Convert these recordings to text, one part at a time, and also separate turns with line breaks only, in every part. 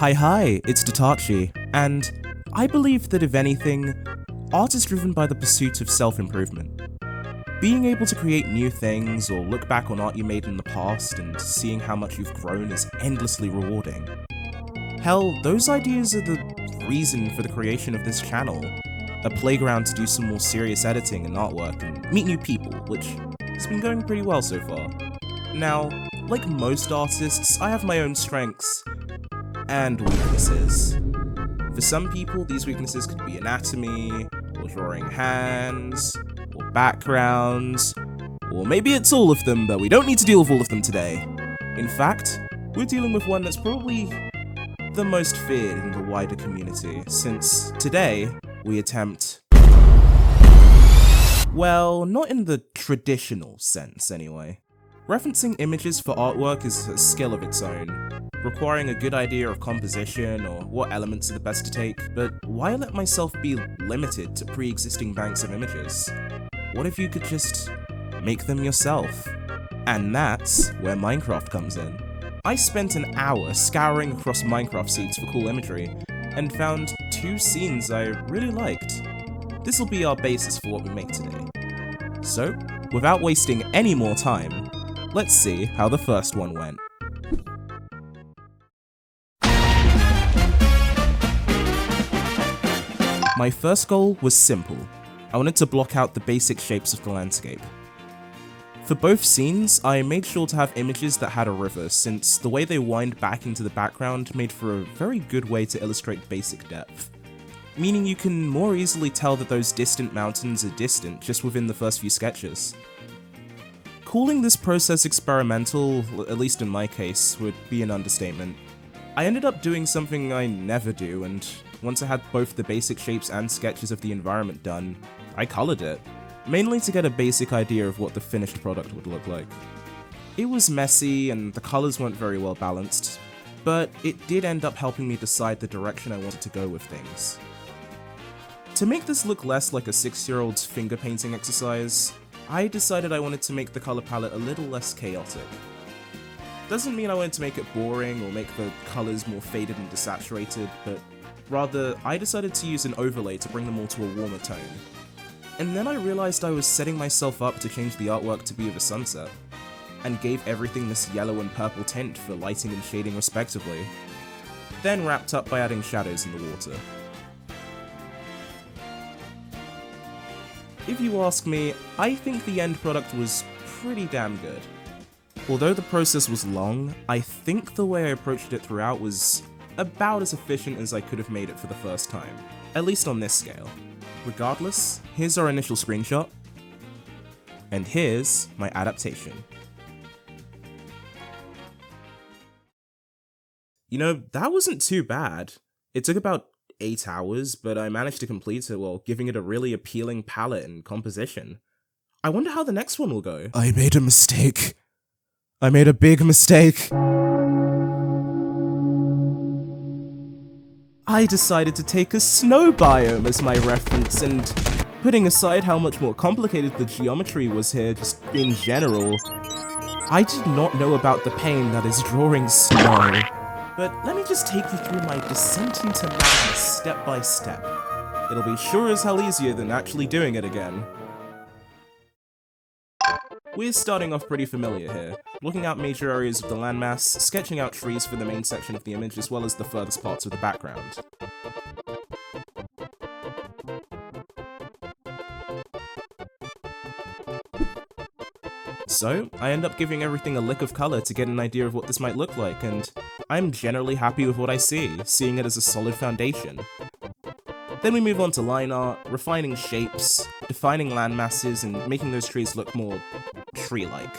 Hi, it's Datache, and I believe that if anything, art is driven by the pursuit of self-improvement. Being able to create new things or look back on art you made in the past and seeing how much you've grown is endlessly rewarding. Hell, those ideas are the reason for the creation of this channel, a playground to do some more serious editing and artwork and meet new people, which has been going pretty well so far. Now, like most artists, I have my own strengths and weaknesses. For some people, these weaknesses could be anatomy, or drawing hands, or backgrounds, or maybe it's all of them, but we don't need to deal with all of them today. In fact, we're dealing with one that's probably the most feared in the wider community, since today we attempt... well, not in the traditional sense anyway. Referencing images for artwork is a skill of its own, requiring a good idea of composition or what elements are the best to take, but why let myself be limited to pre-existing banks of images? What if you could just make them yourself? And that's where Minecraft comes in. I spent an hour scouring across Minecraft seeds for cool imagery, and found 2 scenes I really liked. This'll be our basis for what we make today. So, without wasting any more time, let's see how the first one went. My first goal was simple. I wanted to block out the basic shapes of the landscape. For both scenes, I made sure to have images that had a river, since the way they wind back into the background made for a very good way to illustrate basic depth. Meaning you can more easily tell that those distant mountains are distant just within the first few sketches. Calling this process experimental, at least in my case, would be an understatement. I ended up doing something I never do, and once I had both the basic shapes and sketches of the environment done, I colored it, mainly to get a basic idea of what the finished product would look like. It was messy and the colors weren't very well balanced, but it did end up helping me decide the direction I wanted to go with things. To make this look less like a 6-year-old's finger painting exercise, I decided I wanted to make the color palette a little less chaotic. Doesn't mean I wanted to make it boring or make the colors more faded and desaturated, but rather, I decided to use an overlay to bring them all to a warmer tone. And then I realized I was setting myself up to change the artwork to be of a sunset, and gave everything this yellow and purple tint for lighting and shading respectively, then wrapped up by adding shadows in the water. If you ask me, I think the end product was pretty damn good. Although the process was long, I think the way I approached it throughout was about as efficient as I could have made it for the first time, at least on this scale. Regardless, here's our initial screenshot, and here's my adaptation. You know, that wasn't too bad. It took about 8 hours, but I managed to complete it while giving it a really appealing palette and composition. I wonder how the next one will go. I made a mistake. I made a big mistake. I decided to take a snow biome as my reference, and putting aside how much more complicated the geometry was here, just in general, I did not know about the pain that is drawing snow. But let me just take you through my descent into madness step by step. It'll be sure as hell easier than actually doing it again. We're starting off pretty familiar here, looking out major areas of the landmass, sketching out trees for the main section of the image as well as the furthest parts of the background. So, I end up giving everything a lick of colour to get an idea of what this might look like, and I'm generally happy with what I see, seeing it as a solid foundation. Then we move on to line art, refining shapes, defining land masses, and making those trees look more tree-like.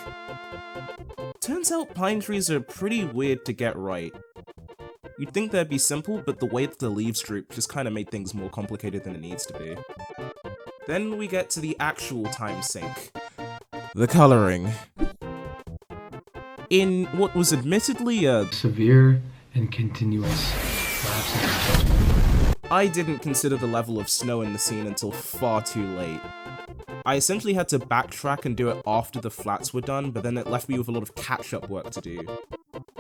Turns out pine trees are pretty weird to get right. You'd think they'd be simple, but the way that the leaves droop just kinda made things more complicated than it needs to be. Then we get to the actual time sink. The colouring. In what was admittedly a
severe and continuous lapse in judgment.
I didn't consider the level of snow in the scene until far too late. I essentially had to backtrack and do it after the flats were done, but then it left me with a lot of catch-up work to do.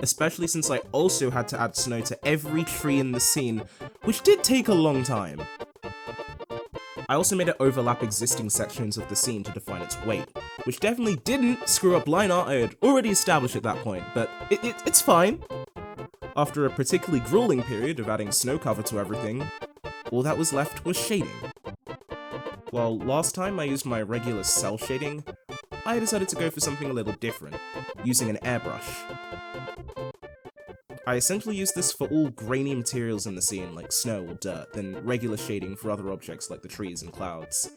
especially since I also had to add snow to every tree in the scene, which did take a long time. I also made it overlap existing sections of the scene to define its weight, which definitely didn't screw up line art I had already established at that point, but it's fine. After a particularly grueling period of adding snow cover to everything, all that was left was shading. While last time I used my regular cell shading, I decided to go for something a little different, using an airbrush. I essentially used this for all grainy materials in the scene, like snow or dirt, then regular shading for other objects like the trees and clouds.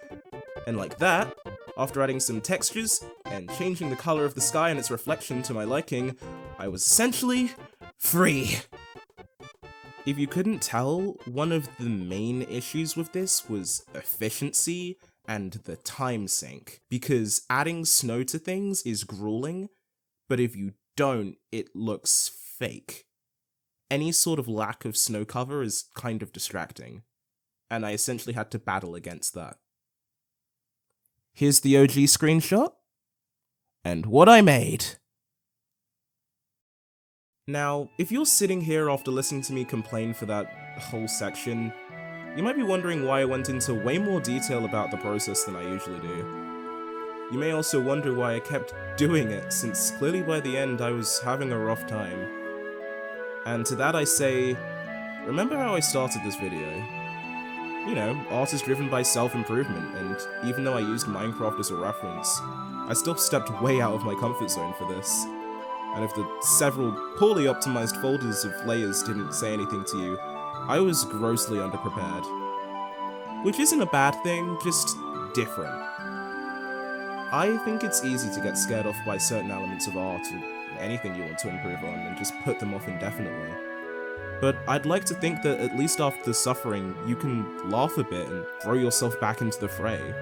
And like that, after adding some textures, and changing the color of the sky and its reflection to my liking, I was essentially free! If you couldn't tell, one of the main issues with this was efficiency and the time sink, because adding snow to things is grueling, but if you don't, it looks fake. Any sort of lack of snow cover is kind of distracting, and I essentially had to battle against that. Here's the OG screenshot, and what I made. Now, if you're sitting here after listening to me complain for that whole section, you might be wondering why I went into way more detail about the process than I usually do. You may also wonder why I kept doing it, since clearly by the end I was having a rough time. And to that I say, remember how I started this video? You know, art is driven by self-improvement, and even though I used Minecraft as a reference, I still stepped way out of my comfort zone for this. And if the several poorly optimized folders of layers didn't say anything to you, I was grossly underprepared. Which isn't a bad thing, just different. I think it's easy to get scared off by certain elements of art or anything you want to improve on and just put them off indefinitely. But I'd like to think that at least after the suffering, you can laugh a bit and throw yourself back into the fray.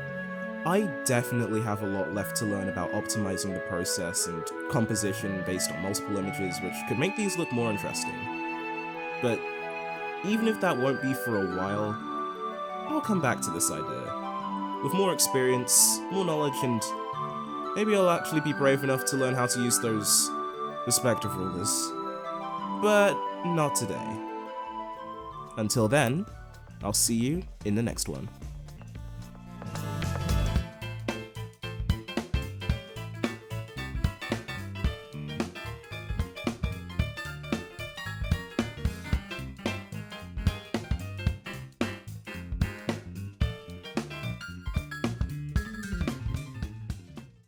I definitely have a lot left to learn about optimizing the process and composition based on multiple images, which could make these look more interesting. But even if that won't be for a while, I'll come back to this idea. With more experience, more knowledge, and maybe I'll actually be brave enough to learn how to use those respective rulers. But not today. Until then, I'll see you in the next one.